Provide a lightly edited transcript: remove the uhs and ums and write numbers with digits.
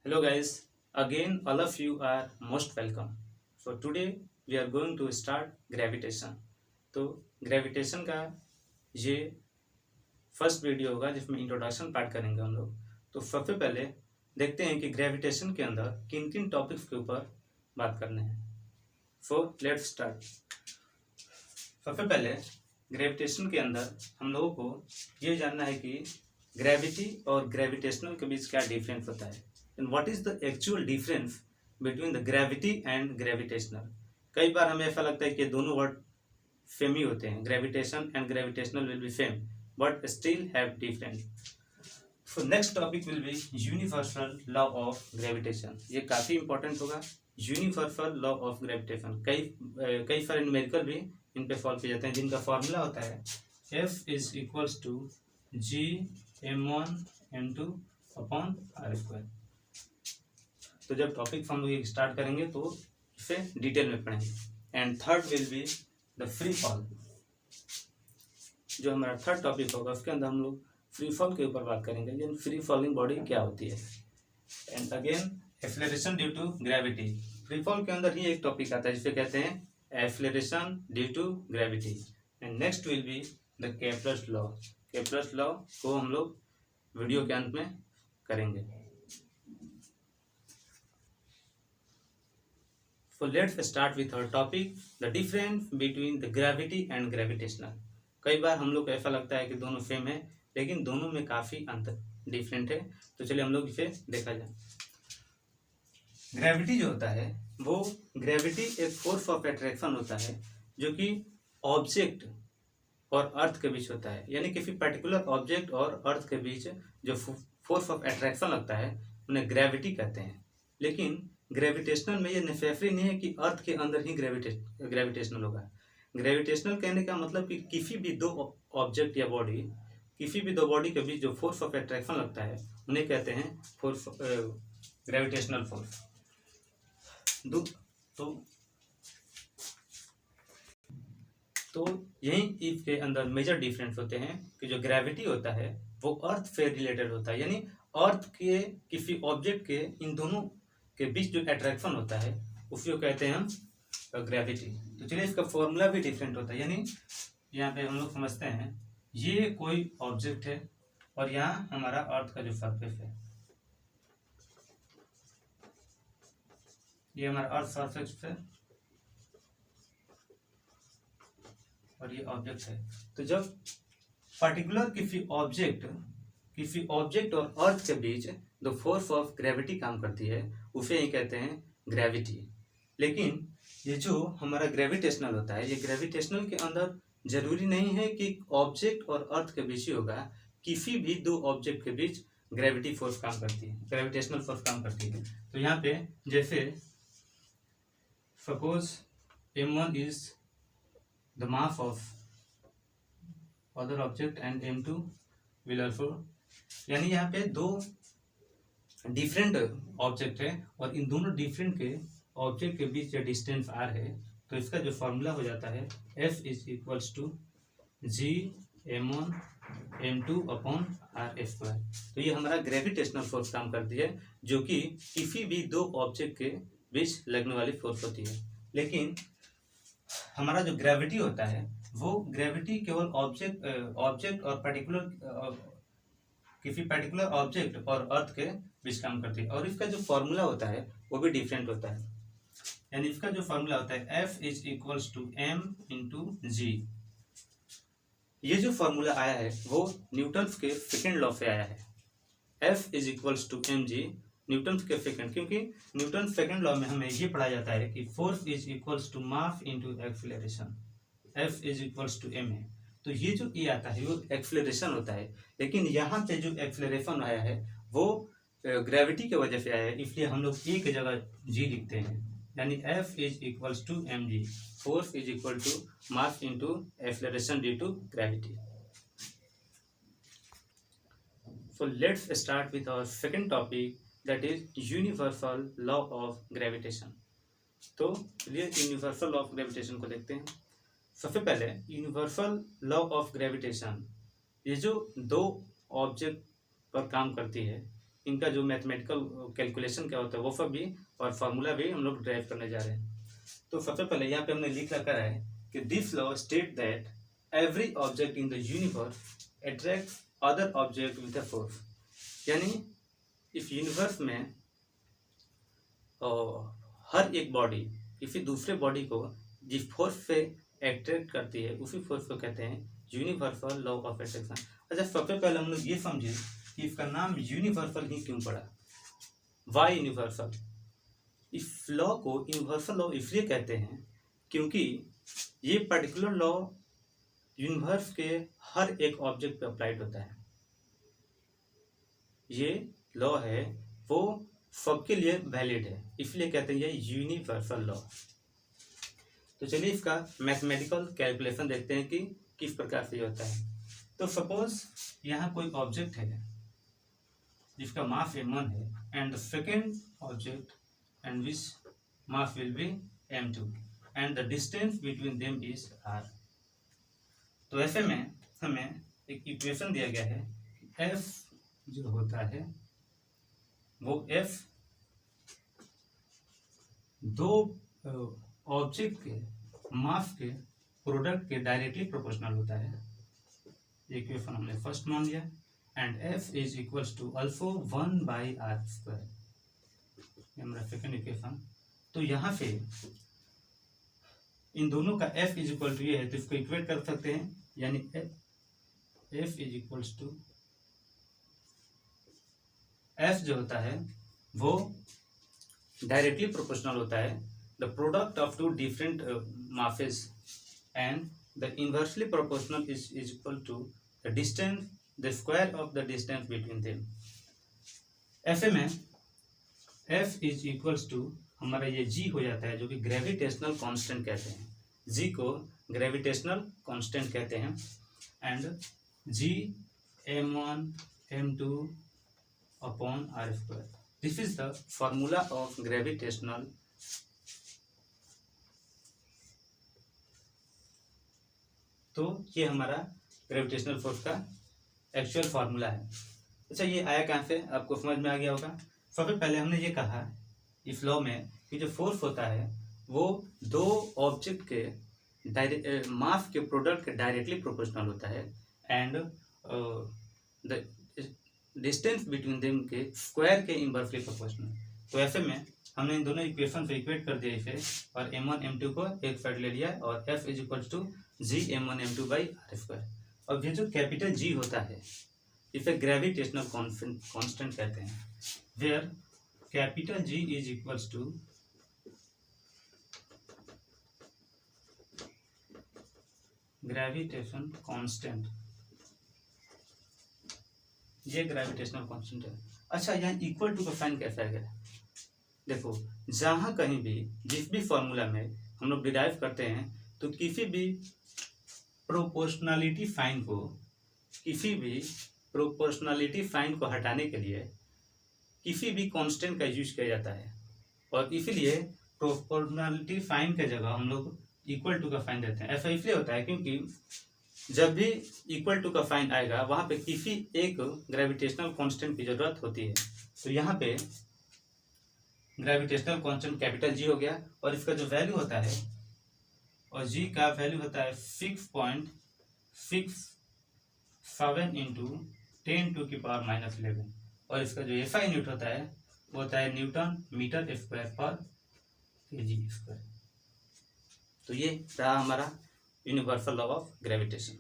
Hello guys, again all of you are most welcome. So today we are going to start gravitation. तो gravitation का ये first video होगा जिसमें introduction part करेंगे हम लोग। तो सबसे पहले देखते हैं कि ग्रेविटेशन के अंदर किन किन टॉपिक्स के ऊपर बात करने हैं। So let's start. सबसे पहले ग्रेविटेशन के अंदर हम लोगों को ये जानना है कि ग्रेविटी और ग्रेविटेशनल के बीच क्या डिफरेंस होता है and what is the actual difference between the gravity and gravitational. कई बार हमें ऐसा लगता है कि दोनों वर्ड सेम ही होते हैं, gravitation and gravitational will be same but still have difference. So next topic will be universal law of gravitation. ये काफ़ी इंपॉर्टेंट होगा, यूनिवर्सल लॉ ऑफ ग्रेविटेशन। कई सारे न्यूमेरिकल भी इन पे सॉल्व किए जाते हैं जिनका फॉर्मूला होता है F is equals to G m1m2 upon R square. तो जब टॉपिक हम लोग स्टार्ट करेंगे तो इसे डिटेल में पढ़ेंगे। And third will be the free fall. जो हमारा थर्ड टॉपिक होगा उसके अंदर हम लोग फ्री फॉल के ऊपर बात करेंगे, यानी फ्री फॉलिंग बॉडी क्या होती है। And again acceleration due to gravity. Free fall के अंदर ही एक टॉपिक आता है जिसे कहते हैं acceleration due to gravity. And next will be the Kepler's law. Kepler's law को हम लोग वीडियो के अंत में करेंगे। So let's start with our topic, the difference between the gravity and gravitational। कई बार हम लोग को ऐसा लगता है कि दोनों सेम है, लेकिन दोनों में काफ़ी अंतर डिफरेंट है। तो चलिए हम लोग इसे देखा जाए। ग्रेविटी जो होता है वो ग्रेविटी एक फोर्स ऑफ अट्रैक्शन होता है जो कि ऑब्जेक्ट और अर्थ के बीच होता है, यानी किसी पर्टिकुलर ऑब्जेक्ट और अर्थ के बीच जो फोर्स ऑफ अट्रैक्शन लगता है उन्हें ग्रेविटी कहते हैं। लेकिन ग्रेविटेशनल में ये नेसेसरी नहीं है कि अर्थ के अंदर ही ग्रेविटेशनल होगा। ग्रेविटेशनल कहने का मतलब कि किसी भी दो ऑब्जेक्ट या बॉडी, किसी भी दो बॉडी के बीच जो फोर्स ऑफ अट्रैक्शन लगता है उन्हें कहते हैं फोर्स ग्रेविटेशनल फोर्स। तो यही इसके अंदर मेजर डिफरेंस होते हैं कि जो ग्रेविटी होता है वो अर्थ से रिलेटेड होता है, यानी अर्थ के किसी ऑब्जेक्ट के इन दोनों के बीच जो अट्रैक्शन होता है उसको कहते हैं हम ग्रेविटी। तो चलिए इसका फॉर्मूला भी डिफरेंट होता है, यानी यहाँ पे हम लोग समझते हैं ये कोई ऑब्जेक्ट है और यहाँ हमारा अर्थ का जो सरफेस है, ये हमारा अर्थ सरफेस है और ये ऑब्जेक्ट है। तो जब पर्टिकुलर किसी ऑब्जेक्ट और अर्थ के बीच द फोर्स ऑफ ग्रेविटी काम करती है उसे ही कहते हैं ग्रेविटी। लेकिन ये जो हमारा ग्रेविटेशनल होता है, ये ग्रेविटेशनल के अंदर जरूरी नहीं है कि ऑब्जेक्ट और अर्थ के बीच ही होगा, किसी भी दो ऑब्जेक्ट के बीच ग्रेविटी फोर्स काम करती है, ग्रेविटेशनल फोर्स काम करती है। तो यहाँ पे जैसे suppose m1 is the mass of other object and m2 will also, यानी यहाँ पे दो डिफरेंट ऑब्जेक्ट है और इन दोनों डिफरेंट के ऑब्जेक्ट के बीच जो डिस्टेंस r है, तो इसका जो फॉर्मूला हो जाता है F is equals to G m1 m2 upon R square. तो ये हमारा ग्रेविटेशनल फोर्स काम करती है जो कि किसी भी दो ऑब्जेक्ट के बीच लगने वाली फोर्स होती है। लेकिन हमारा जो ग्रेविटी होता है वो ग्रेविटी केवल ऑब्जेक्ट और किसी पर्टिकुलर ऑब्जेक्ट और अर्थ के बीच काम करती है, और इसका जो फॉर्मूला होता है वो भी डिफरेंट होता है। यानी इसका जो फॉर्मूला होता है F is equals to m into g. ये जो फॉर्मूला आया है वो न्यूटन के सेकेंड लॉ से आया है। F is equals to M G, Newton के सेकेंड, क्योंकि न्यूटन सेकेंड लॉ में हमें ये पढ़ा जाता है कि force is equals to mass into acceleration. F is equals to m है, तो ये जो ए आता है वो एक्सेलरेशन होता है। लेकिन यहाँ पे जो एक्सेलरेशन आया है वो ग्रेविटी की वजह से आया है, इसलिए हम लोग ए की जगह जी लिखते हैं। यानी F is equals to M G, force is equal to mass into acceleration due to gravity. So let's start with our second topic, that is universal law of gravitation। तो चलिए यूनिवर्सल लॉ ऑफ ग्रेविटेशन को देखते हैं। सबसे पहले universal law of gravitation ये जो दो ऑब्जेक्ट पर काम करती है इनका जो मैथमेटिकल कैलकुलेशन क्या होता है वो सब भी और फार्मूला भी हम लोग ड्राइव करने जा रहे हैं। तो सबसे पहले यहाँ पे हमने लिख रखा है कि this law state that every object in the universe attract other object with a force. यानी इस यूनिवर्स में हर एक बॉडी किसी दूसरे बॉडी को जिस फोर्स से अट्रैक्ट करती है उसी फोर्स को कहते हैं यूनिवर्सल लॉ ऑफ अट्रैक्शन। अच्छा, सबसे पहले हम लोग ये समझे कि इसका नाम यूनिवर्सल ही क्यों पड़ा, वाई यूनिवर्सल। इस लॉ को यूनिवर्सल लॉ इसलिए कहते हैं क्योंकि ये पर्टिकुलर लॉ यूनिवर्स के हर एक ऑब्जेक्ट पे अप्लाइड होता है। ये लॉ है वो सबके लिए वैलिड है, इसलिए कहते हैं ये यूनिवर्सल लॉ। तो चलिए इसका मैथमेटिकल कैलकुलेशन देखते हैं कि किस प्रकार से होता है। तो सपोज यहाँ कोई ऑब्जेक्ट है जिसका मास m1 है and the second object and which mass will be m2 and the distance between them is r। तो ऐसे में हमें एक इक्वेशन दिया गया है कि f जो होता है वो f दो ऑब्जेक्ट के मास के प्रोडक्ट के डायरेक्टली प्रोपोर्शनल होता है। इक्वेशन हमने फर्स्ट मान लिया and f is equals to alpha 1/r²। ये हमारा सेकंड इक्वेशन। तो यहाँ से इन दोनों का f इज इक्वल टू ये है तो इसको इक्वेट कर सकते हैं, यानी f is equals to f जो होता है वो डायरेक्टली प्रोपोर्शनल होता है the product of two different masses and the inversely proportional is equal to the distance the square of the distance between them. ऐसे में f इज इक्वल्स टू हमारा ये g हो जाता है जो कि ग्रेविटेशनल कांस्टेंट कहते हैं। g को ग्रेविटेशनल कांस्टेंट कहते हैं and g m1 m2 upon r²। This is the formula of gravitational तो ये हमारा ग्रेविटेशनल फोर्स का एक्चुअल फार्मूला है। अच्छा, ये आया कहाँ से, आपको समझ में आ गया होगा। सबसे पहले हमने ये कहा इस लॉ में कि जो फोर्स होता है वो दो ऑब्जेक्ट के मास के प्रोडक्ट के डायरेक्टली प्रोपोर्शनल होता है and the distance between them के स्क्वायर के इनवर्सली प्रोपोर्शनल। तो ऐसे में हमने इन दोनों इक्वेशन से इक्वेट कर दिया इसे और m1 m2 को एक साइड ले लिया और f is equal to g m1 m2/r²। अब ये जो कैपिटल G होता है इसे ग्रेविटेशनल कांस्टेंट कहते हैं, where capital G is equals to gravitation constant. ये ग्रेविटेशनल कांस्टेंट है। अच्छा, यहाँ इक्वल टू का साइन कैसा है, देखो जहाँ कहीं भी जिस भी फॉर्मूला में हम लोग डिराइव करते हैं तो किसी भी प्रोपोर्शनलिटी साइन को हटाने के लिए किसी भी कांस्टेंट का यूज किया जाता है और इसीलिए प्रोपोर्शनलिटी साइन के जगह हम लोग इक्वल टू का साइन देते हैं। ऐसा इसलिए होता है क्योंकि जब भी इक्वल टू का साइन आएगा वहाँ पे किसी एक ग्रेविटेशनल कांस्टेंट की जरूरत होती है। तो यहाँ पे ग्रेविटेशनल कांस्टेंट कैपिटल G हो गया और इसका जो वैल्यू होता है और G का वैल्यू होता है 6.67 इंटू 10⁻⁻11 और इसका जो SI यूनिट होता है वो होता है न्यूटन मीटर स्क्वायर पर kg²। तो ये रहा हमारा यूनिवर्सल लॉ ऑफ ग्रेविटेशन।